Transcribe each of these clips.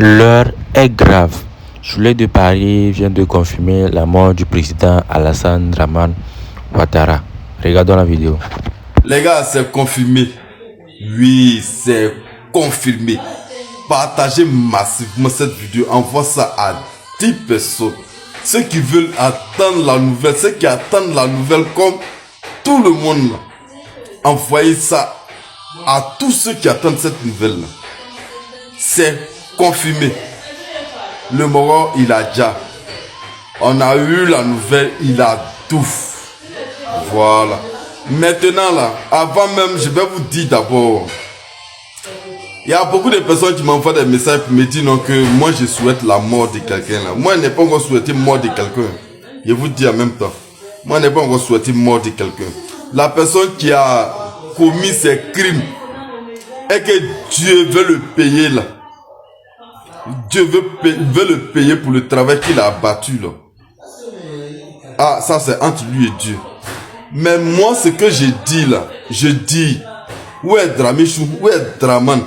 L'heure est grave. Soleil de Paris vient de confirmer la mort du président Alassane Dramane Ouattara. Regardons la vidéo. Les gars, c'est confirmé. Oui, c'est confirmé. Partagez massivement cette vidéo. Envoie ça à 10 personnes. Ceux qui veulent attendre la nouvelle, ceux qui attendent la nouvelle comme tout le monde. Envoyez ça à tous ceux qui attendent cette nouvelle. C'est confirmé. Le mort, il a déjà. On a eu la nouvelle, il a tout. Voilà. Maintenant là, avant même, je vais vous dire d'abord. Il y a beaucoup de personnes qui m'envoient des messages pour me dire non, que moi je souhaite la mort de quelqu'un là. Moi je n'ai pas encore souhaité mort de quelqu'un. Je vous dis en même temps. Moi je n'ai pas encore souhaité mort de quelqu'un. La personne qui a commis ces crimes et que Dieu veut le payer là. Dieu veut le payer pour le travail qu'il a abattu là. Ah, ça c'est entre lui et Dieu. Mais moi ce que je dis là, je dis, où est Dramichou, où est Dramane?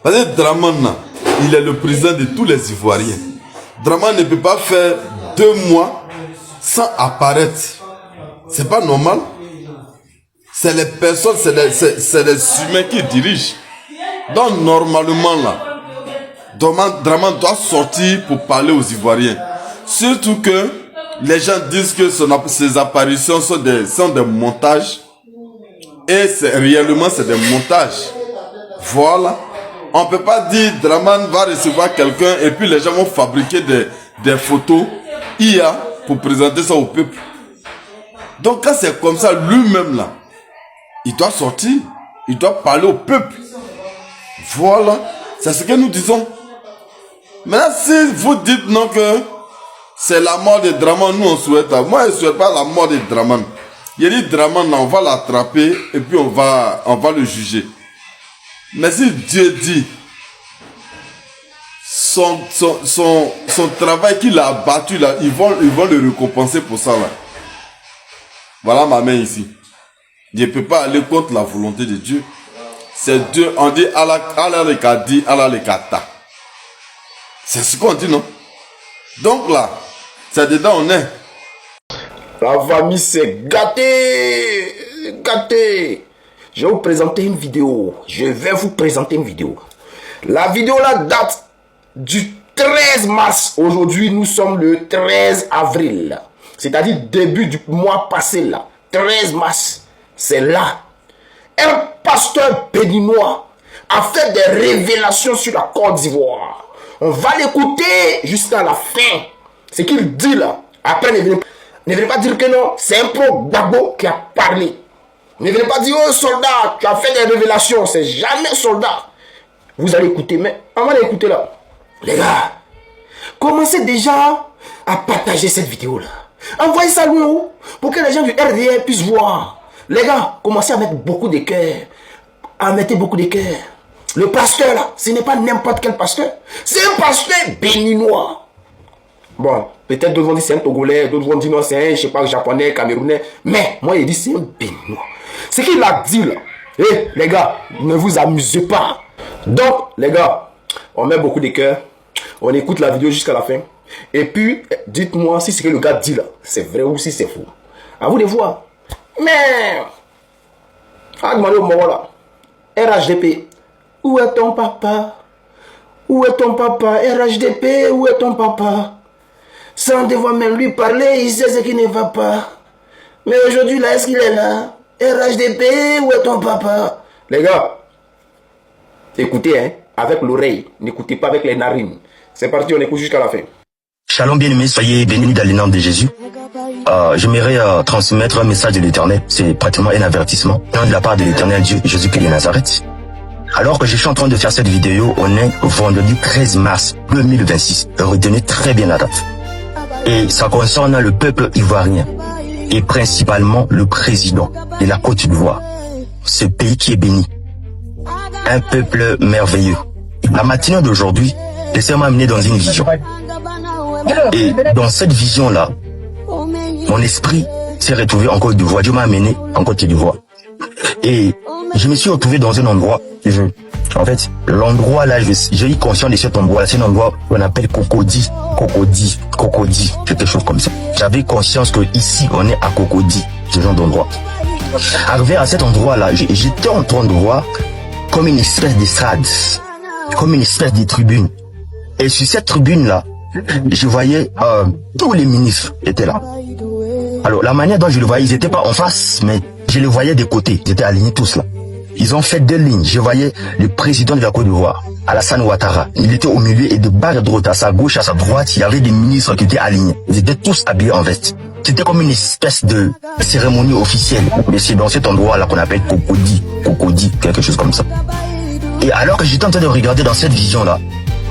Parce que Dramane là, il est le président de tous les Ivoiriens. Dramane ne peut pas faire 2 mois sans apparaître. C'est pas normal. C'est les personnes, c'est les humains qui dirigent. Donc normalement là, Dramane doit sortir pour parler aux Ivoiriens. Surtout que les gens disent que ses apparitions sont des montages. Et réellement c'est des montages. Voilà. On ne peut pas dire Dramane va recevoir quelqu'un et puis les gens vont fabriquer des photos IA pour présenter ça au peuple. Donc quand c'est comme ça, lui-même là, il doit sortir. Il doit parler au peuple. Voilà. C'est ce que nous disons. Maintenant, si vous dites non que c'est la mort de Dramane, nous on souhaite. Moi, je ne souhaite pas la mort de Dramane. Il dit Dramane, on va l'attraper et puis on va le juger. Mais si Dieu dit son travail qu'il a abattu là, ils vont le récompenser pour ça là. Voilà ma main ici. Je ne peux pas aller contre la volonté de Dieu. C'est Dieu, on dit Allah le kadi, Allah le kata. C'est ce qu'on dit, non? Donc là, c'est dedans on est. La famille s'est gâtée. Gâtée. Je vais vous présenter une vidéo. La vidéo là date du 13 mars. Aujourd'hui, nous sommes le 13 avril. C'est-à-dire début du mois passé là. 13 mars. C'est là. Un pasteur béninois a fait des révélations sur la Côte d'Ivoire. On va l'écouter jusqu'à la fin. Ce qu'il dit là. Après, ne venez pas dire que non. C'est un pro Gbagbo qui a parlé. Ne venez pas dire, oh soldat, tu as fait des révélations. C'est jamais soldat. Vous allez écouter, mais avant d'écouter là, les gars, commencez déjà à partager cette vidéo là. Envoyez ça loin haut pour que les gens du RDR puissent voir. Les gars, commencez à mettre beaucoup de cœur. À mettre beaucoup de cœur. Le pasteur là, ce n'est pas n'importe quel pasteur. C'est un pasteur béninois. Bon, peut-être d'autres vont dire c'est un Togolais, d'autres vont dire non, c'est un, je sais pas, japonais, camerounais. Mais moi, il dit c'est un béninois. Ce qu'il a dit là, les gars, ne vous amusez pas. Donc, les gars, on met beaucoup de cœur. On écoute la vidéo jusqu'à la fin. Et puis, dites-moi si ce que le gars dit là, c'est vrai ou si c'est faux. À vous de voir. Mais, on va demander au moment là. RHDP, où est ton papa? Où est ton papa? RHDP, où est ton papa? Sans devoir même lui parler, il sait ce qui ne va pas. Mais aujourd'hui là, est-ce qu'il est là? RHDP, où est ton papa? Les gars, écoutez, hein, avec l'oreille, n'écoutez pas avec les narines. C'est parti, on écoute jusqu'à la fin. Shalom bien-aimés, soyez bénis dans le nom de Jésus. J'aimerais transmettre un message de l'Éternel. C'est pratiquement un avertissement de la part de l'Éternel Dieu Jésus-Christ de Nazareth. Alors que je suis en train de faire cette vidéo, on est vendredi 13 mars 2026. Retenez très bien la date. Et ça concerne le peuple ivoirien. Et principalement le président de la Côte d'Ivoire. Ce pays qui est béni. Un peuple merveilleux. La matinée d'aujourd'hui, laissez-moi amener dans une vision. Et dans cette vision-là, mon esprit s'est retrouvé en Côte d'Ivoire. Dieu m'a amené en Côte d'Ivoire. Et je me suis retrouvé dans un endroit, En fait, l'endroit là, j'ai eu conscience de cet endroit. C'est un endroit qu'on appelle Cocody, quelque chose comme ça. J'avais conscience que ici, on est à Cocody, ce genre d'endroit. Arrivé à cet endroit là, j'étais en train de voir comme une espèce d'estrade, comme une espèce de tribune. Et sur cette tribune là, je voyais tous les ministres étaient là. Alors la manière dont je le voyais, ils n'étaient pas en face, mais je les voyais des côtés. Ils étaient alignés tous là. Ils ont fait 2 lignes. Je voyais le président de la Côte d'Ivoire, Alassane Ouattara. Il était au milieu et de part et d'autre, à sa gauche, à sa droite, il y avait des ministres qui étaient alignés. Ils étaient tous habillés en veste. C'était comme une espèce de cérémonie officielle. Mais c'est dans cet endroit-là qu'on appelle Cocody, quelque chose comme ça. Et alors que j'étais en train de regarder dans cette vision-là,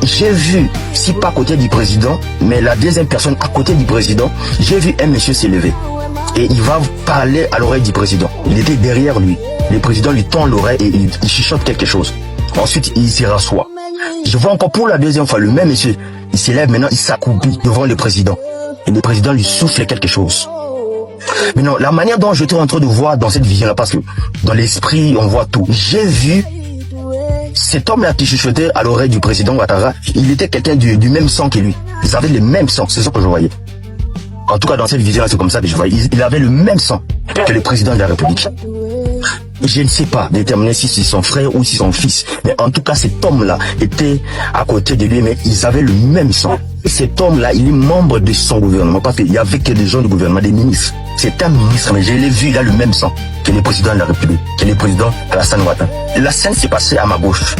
j'ai vu, si pas à côté du président, mais la deuxième personne à côté du président, j'ai vu un monsieur s'élever. Et il va parler à l'oreille du président. Il était derrière lui. Le président lui tend l'oreille et il chuchote quelque chose. Ensuite, il s'y rassoit. Je vois encore pour la deuxième fois le même monsieur. Il s'élève maintenant, il s'accroupit devant le président. Et le président lui souffle quelque chose. Maintenant, la manière dont j'étais en train de voir dans cette vision-là, parce que dans l'esprit, on voit tout. J'ai vu cet homme-là qui chuchotait à l'oreille du président Ouattara. Il était quelqu'un du même sang que lui. Ils avaient le même sang, c'est ça que je voyais. En tout cas, dans cette vision-là, c'est comme ça que je voyais. Il avait le même sang que le président de la République. Je ne sais pas déterminer si c'est son frère ou si son fils. Mais en tout cas, cet homme-là était à côté de lui, mais ils avaient le même sang. Cet homme-là, il est membre de son gouvernement, parce qu'il y avait que des gens du gouvernement, des ministres. C'est un ministre, mais je l'ai vu, il a le même sang que le président de la République, que le président Alassane Ouattara. La scène s'est passée à ma gauche.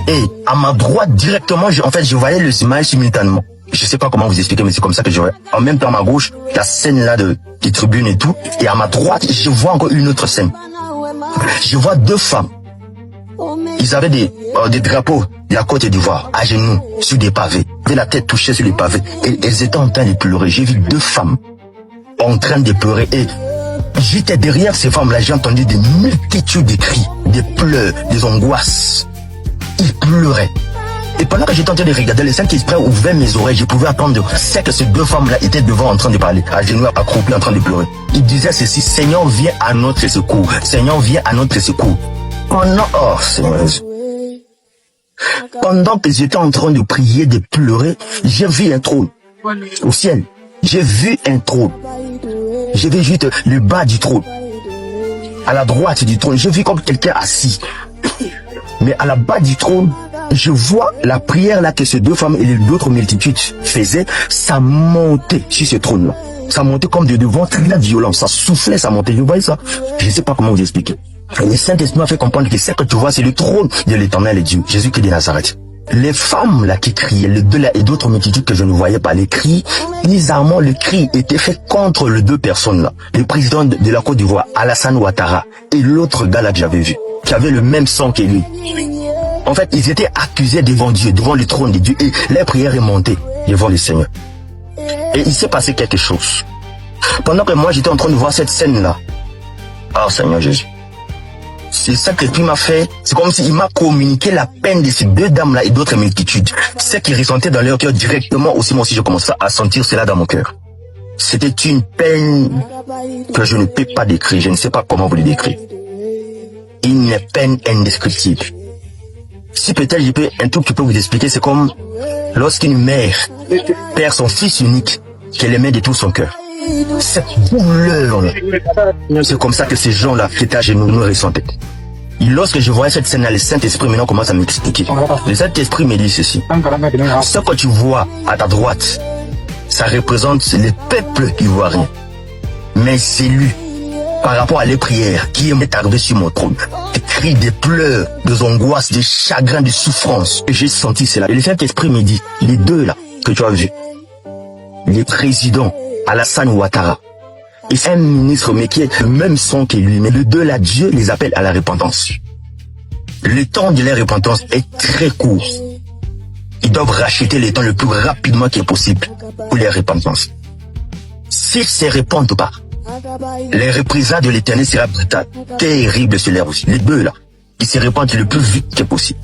Et à ma droite, directement, je voyais le smile simultanément. Je sais pas comment vous expliquer, mais c'est comme ça que je vois. En même temps, à ma gauche, la scène là des tribunes et tout. Et à ma droite, je vois encore une autre scène. Je vois 2 femmes. Ils avaient des drapeaux de la Côte d'Ivoire, à genoux, sur des pavés. Ils avaient la tête touchée sur les pavés. Et elles étaient en train de pleurer. J'ai vu 2 femmes en train de pleurer. Et j'étais derrière ces femmes-là, j'ai entendu des multitudes de cris, des pleurs, des angoisses. Ils pleuraient. Et pendant que j'étais en train de regarder, le Saint-Esprit ouvrait mes oreilles, je pouvais entendre c'est que ces 2 femmes-là étaient devant en train de parler, à genoux, accroupis, en train de pleurer. Ils disaient ceci: Seigneur, viens à notre secours. Seigneur, viens à notre secours. Pendant que j'étais en train de prier, de pleurer, j'ai vu un trône au ciel. J'ai vu un trône. J'ai vu juste le bas du trône. À la droite du trône, j'ai vu comme quelqu'un assis. Mais à la bas du trône, je vois la prière là que ces 2 femmes et d'autres multitudes faisaient, ça montait sur ce trône-là. Ça montait comme de devant, très violent, ça soufflait, ça montait. Vous voyez ça? Je ne sais pas comment vous expliquer. Le Saint-Esprit m'a fait comprendre que ce que tu vois, c'est le trône de l'Éternel et Dieu, Jésus-Christ de Nazareth. Les femmes là qui criaient, les 2 là et d'autres multitudes que je ne voyais pas, les cris, bizarrement le cri était fait contre les 2 personnes là. Le président de la Côte d'Ivoire, Alassane Ouattara, et l'autre gars là que j'avais vu, qui avait le même sang que lui. En fait, ils étaient accusés devant Dieu, devant le trône de Dieu, et leur prière est montée devant le Seigneur. Et il s'est passé quelque chose. Pendant que moi j'étais en train de voir cette scène-là, oh Seigneur Jésus, c'est ça que Dieu m'a fait. C'est comme s'il m'a communiqué la peine de ces 2 dames-là et d'autres multitudes. Ce qui ressentait dans leur cœur directement aussi, moi aussi je commençais à sentir cela dans mon cœur. C'était une peine que je ne peux pas décrire, je ne sais pas comment vous le décrire. Une peine indescriptible. Si peut-être je peux un truc que je peux vous expliquer, c'est comme lorsqu'une mère perd son fils unique, qu'elle aimait de tout son cœur. Cette douleur, c'est comme ça que ces gens-là qui étaient à genoux nous ressentaient. Et lorsque je voyais cette scène-là, le Saint-Esprit maintenant commence à m'expliquer. Le Saint-Esprit me dit ceci: ce que tu vois à ta droite, ça représente le peuple ivoirien. Mais c'est lui, par rapport à les prières, qui m'est arrivé sur mon trône. Des cris, des pleurs, des angoisses, des chagrins, des souffrances. Et j'ai senti cela. Et le Saint-Esprit me dit, les 2 là, que tu as vus, les présidents, Alassane Ouattara, et c'est un ministre, mais qui est le même sang que lui. Mais les 2 là, Dieu les appelle à la repentance. Le temps de la repentance est très court. Ils doivent racheter le temps le plus rapidement qu'il est possible pour la repentance. S'ils se répandent pas, les représailles de l'Éternel sera brutale, terrible sur l'air aussi. Les 2 là, ils se répandent le plus vite que possible.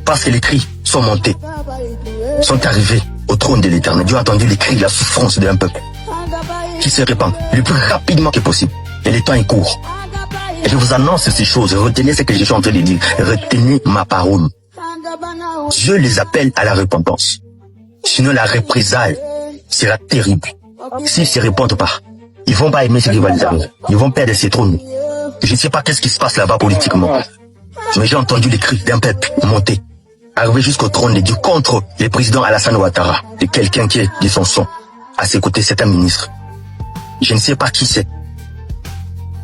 Parce que les cris sont montés, sont arrivés au trône de l'Éternel. Dieu a entendu les cris, la souffrance d'un peuple qui se répand le plus rapidement que possible. Et le temps est court. Je vous annonce ces choses. Retenez ce que je suis en train de dire. Retenez ma parole. Dieu les appelle à la repentance. Sinon, la représailles sera terrible. S'ils ne se répondent pas, ils vont pas aimer ce qui va les arriver. Ils vont perdre ces trônes. Je ne sais pas qu'est-ce qui se passe là-bas politiquement. Mais j'ai entendu les cris d'un peuple monter, arriver jusqu'au trône de Dieu contre le président Alassane Ouattara, de quelqu'un qui est de son sang. À ses côtés, c'est un ministre. Je ne sais pas qui c'est.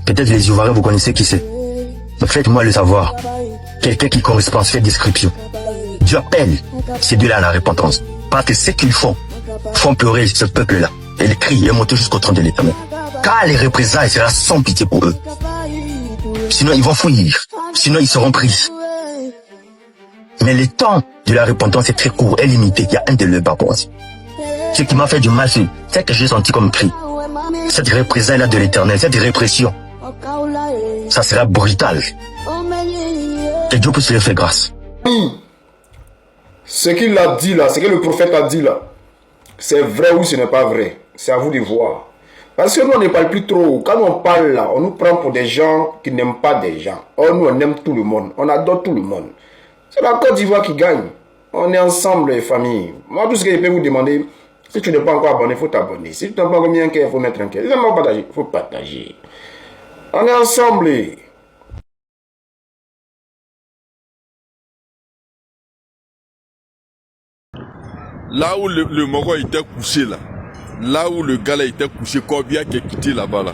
Peut-être les Ivoiriens, vous connaissez qui c'est. Mais faites-moi le savoir. Quelqu'un qui correspond à cette description. Dieu appelle ces deux-là à la repentance. Parce que ce qu'ils font pleurer ce peuple-là. Et les cris et monter jusqu'au trône de l'Éternel. Car les représailles sera sans pitié pour eux. Sinon, ils vont fuir. Sinon, ils seront pris. Mais le temps de la repentance est très court et limité. Il y a un de leurs barbares. Ce qui m'a fait du mal, c'est que j'ai senti comme cri. Cette représaille-là de l'Éternel, cette répression, ça sera brutal. Que Dieu puisse leur faire grâce. Ce qu'il a dit là, ce que le prophète a dit là, c'est vrai ou ce n'est pas vrai. C'est à vous de voir. Parce que nous, on ne parle plus trop. Quand on parle là, on nous prend pour des gens qui n'aiment pas des gens. Or, nous, on aime tout le monde. On adore tout le monde. C'est la Côte d'Ivoire qui gagne. On est ensemble, les familles. Moi, tout ce que je peux vous demander, si tu n'es pas encore abonné, il faut t'abonner. Si tu n'as pas encore mis un cœur, il faut mettre un cœur. Si tu n'as pas partagé, il faut partager. On est ensemble. Là où le Moro était couché là, là où le gars là était couché, combien qui est quitté là-bas là?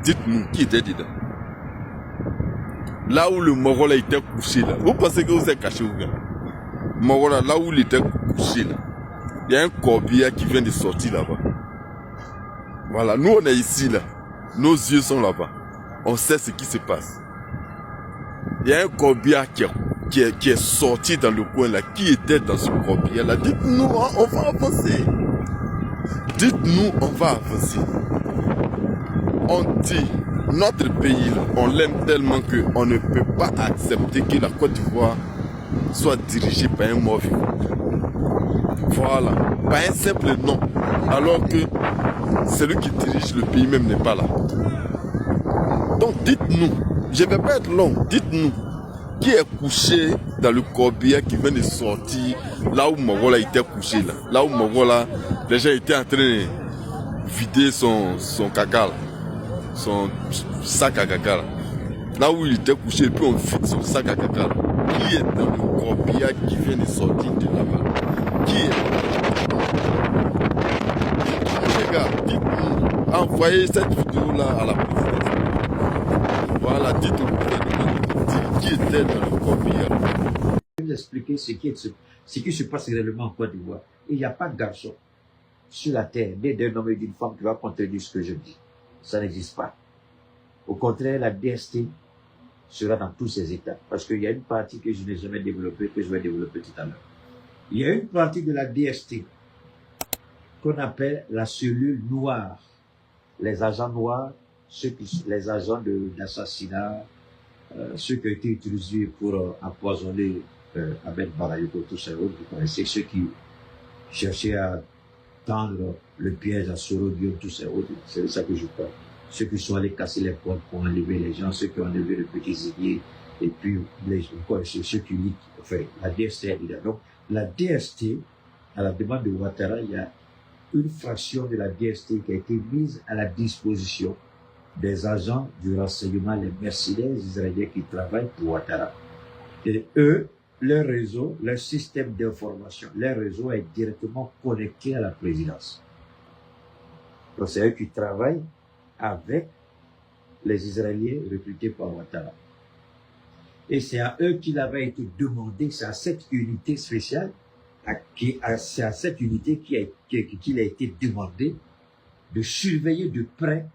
Dites-nous, qui était dedans? Là où le Moro là était couché là, vous pensez que vous êtes caché ou bien? Moro là, là où il était couché là, il y a un corbillard qui vient de sortir là-bas. Voilà, nous on est ici là, nos yeux sont là-bas, on sait ce qui se passe. Il y a un corbillard qui est sorti dans le coin là, qui était dans ce corbillard là. Dites-nous, hein, on va avancer. Dites-nous, on va avancer. On dit, notre pays là, on l'aime tellement qu'on ne peut pas accepter que la Côte d'Ivoire soit dirigée par un mort vivant. Voilà, pas un simple nom, alors que celui qui dirige le pays même n'est pas là. Donc dites-nous, je ne vais pas être long, dites-nous, qui est couché dans le corbillard qui vient de sortir, là où Morola était couché, là où Morola, les gens étaient en train de vider son caca, là, son sac à caca, là où il était couché, et puis on vide son sac à caca. Qui est dans le corbillard qui vient de sortir de là-bas? Qui est là? Les gars, dites-nous, envoyez cette vidéo-là à la présidence. Voilà, dites-nous qui était dans le corbillard. Je vais vous expliquer ce qui se passe réellement en Côte d'Ivoire. Il n'y a pas de garçon sur la terre, né d'un homme et d'une femme qui va contredire ce que je dis. Ça n'existe pas. Au contraire, la DST sera dans tous ses états. Parce qu'il y a une partie que je n'ai jamais développée, que je vais développer tout à l'heure. Il y a une partie de la DST qu'on appelle la cellule noire. Les agents noirs, les agents d'assassinat, ceux qui ont été utilisés pour empoisonner Ahmed Bakayoko, tous ces autres, vous connaissez ceux qui cherchaient à tendre le piège à Soro Diop, tous ces autres, c'est de ça que je parle. Ceux qui sont allés casser les portes pour enlever les gens, ceux qui ont enlevé le petit Ziguier, et puis ceux qui lisent, enfin, la DST est là. Donc, la DST, à la demande de Ouattara, il y a une fraction de la DST qui a été mise à la disposition des agents du renseignement, les mercenaires israéliens qui travaillent pour Ouattara. Et eux, leur réseau, leur système d'information, leur réseau est directement connecté à la présidence. Donc c'est eux qui travaillent avec les Israéliens recrutés par Ouattara. Et c'est à eux qu'il avait été demandé, c'est à cette unité spéciale, c'est à cette unité qu'il a été demandé de surveiller de près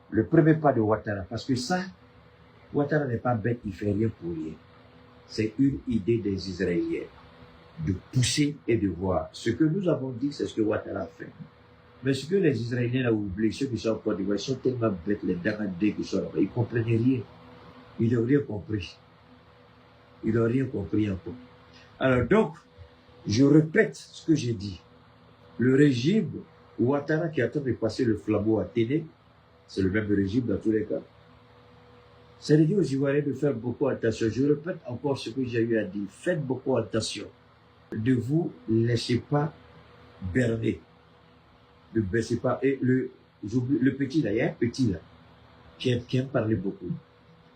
le premier pas de Ouattara. Parce que ça, Ouattara n'est pas bête, il ne fait rien pour rien. C'est une idée des Israéliens de pousser et de voir. Ce que nous avons dit, c'est ce que Ouattara a fait. Mais ce que les Israéliens ont oublié, ceux qui sont en Côte d'Ivoire, ils sont tellement bêtes, les Damadés qui sont là-bas, ils ne comprennent rien. Ils n'ont rien compris. Ils n'ont rien compris encore. Alors donc, je répète ce que j'ai dit. Le régime Ouattara qui attend de passer le flambeau à Téné, c'est le même régime dans tous les cas. C'est de dire aux Ivoiriens de faire beaucoup attention. Je répète encore ce que j'ai eu à dire. Faites beaucoup attention. Ne vous laissez pas berner. Ne baissez pas. Et le petit là, il y a un petit là, qui aime parler beaucoup.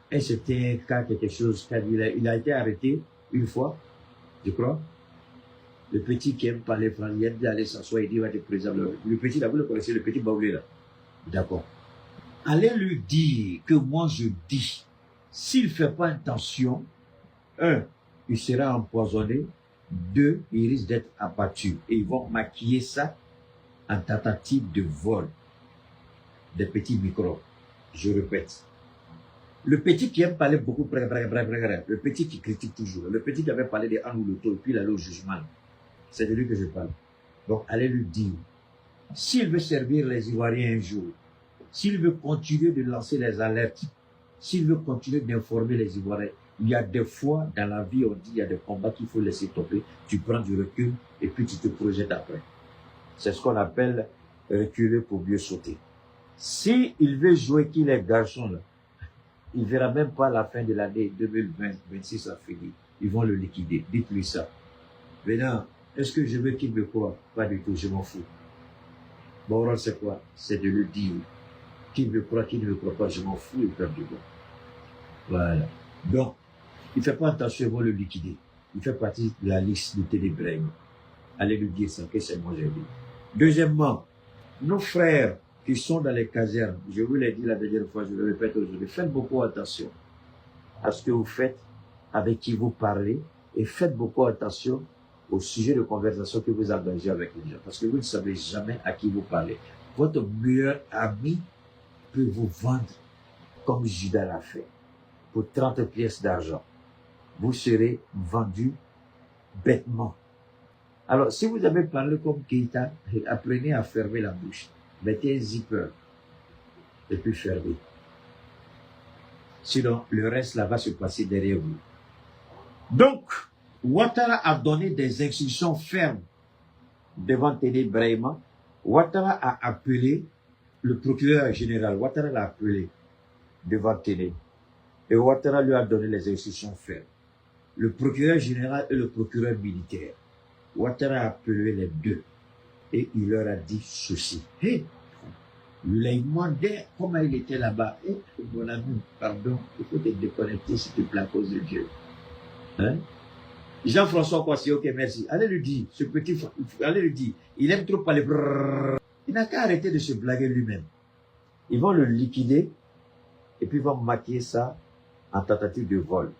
Et c'était un cas, quelque chose, il a été arrêté une fois, je crois. Le petit qui aime parler français, il aime aller s'asseoir et dire, il va être président. Le petit là, vous le connaissez, le petit baoulé là. D'accord. Allez lui dire que moi je dis, s'il ne fait pas attention, 1, il sera empoisonné, 2, il risque d'être abattu. Et ils vont maquiller ça en tentative de vol des petits microbes. Je répète. Le petit qui aime parler beaucoup, le petit qui critique toujours, le petit qui avait parlé des Anne ou le taux, et puis il allait au jugement. C'est de lui que je parle. Donc allez lui dire, s'il veut servir les Ivoiriens un jour, s'il veut continuer de lancer les alertes, s'il veut continuer d'informer les Ivoiriens, il y a des fois dans la vie, on dit, il y a des combats qu'il faut laisser tomber, tu prends du recul et puis tu te projettes après. C'est ce qu'on appelle reculer pour mieux sauter. S'il veut jouer qu'il est garçon là, il ne verra même pas la fin de l'année 2020-26 à finir. Ils vont le liquider. Dites-lui ça. Maintenant, est-ce que je veux qu'il me croie? Pas du tout, je m'en fous. Bon, alors c'est quoi? C'est de le dire. Qu'il me croit, qu'il ne me croit pas, je m'en fous et perd du bon. Voilà. Donc, il ne fait pas attention, ils vont le liquider. Il fait partie de la liste de Télébrèmes. Allez lui dire ça, que c'est moi j'ai dit. Deuxièmement, nos frères qui sont dans les casernes, je vous l'ai dit la dernière fois, je le répète aujourd'hui, faites beaucoup attention à ce que vous faites, avec qui vous parlez, et faites beaucoup attention au sujet de conversation que vous engagez avec les gens, parce que vous ne savez jamais à qui vous parlez. Votre meilleur ami peut vous vendre comme Judas l'a fait, pour 30 pièces d'argent. Vous serez vendu bêtement. Alors, si vous avez parlé comme Keïta, apprenez à fermer la bouche. Mettez un zipper et puis fermez. Sinon, le reste là va se passer derrière vous. Donc, Ouattara a donné des instructions fermes devant Téné Brahima. Ouattara a appelé le procureur général. Ouattara l'a appelé devant Téné. Et Ouattara lui a donné les instructions fermes. Le procureur général et le procureur militaire. Ouattara a appelé les deux. Et il leur a dit ceci. Hey, il a demandé comment il était là-bas. Et mon ami, pardon, il faut te déconnecter s'il te plaît à cause de Dieu. Hein? Jean-François Kwasi, ok, merci. Allez lui dire, ce petit, allez lui dire, il aime trop parler. Il n'a qu'à arrêter de se blaguer lui-même. Ils vont le liquider et puis ils vont maquiller ça en tentative de vol.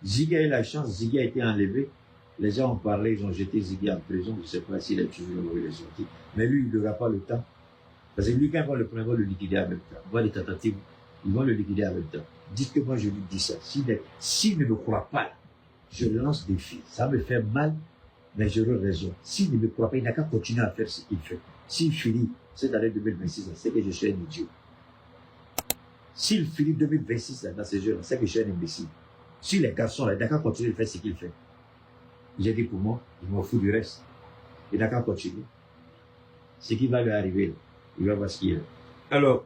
Ziggy a eu la chance, Ziggy a été enlevé. Les gens ont parlé, ils ont jeté Ziggy en prison. Je ne sais pas s'il est toujours là où il est sorti. Mais lui, il n'aura pas le temps. Parce que lui, quand il va le prendre, il va le liquider en même temps. Il va les tentatives, ils vont le liquider en même temps. Dites que moi, je lui dis ça. S'il ne me croit pas, je lance des défi. Ça me fait mal, mais j'aurai raison. S'il ne me croit pas, il n'a qu'à continuer à faire ce qu'il fait. S'il finit cette année 2026, c'est que je suis un idiot. S'il finit 2026 dans ces jeux, c'est que je suis un imbécile. Si les garçons, il n'a qu'à continuer de faire ce qu'il fait. J'ai dit pour moi, je m'en fous du reste. Il n'a qu'à continuer. Ce qui va lui arriver, il va voir ce qu'il est. Alors,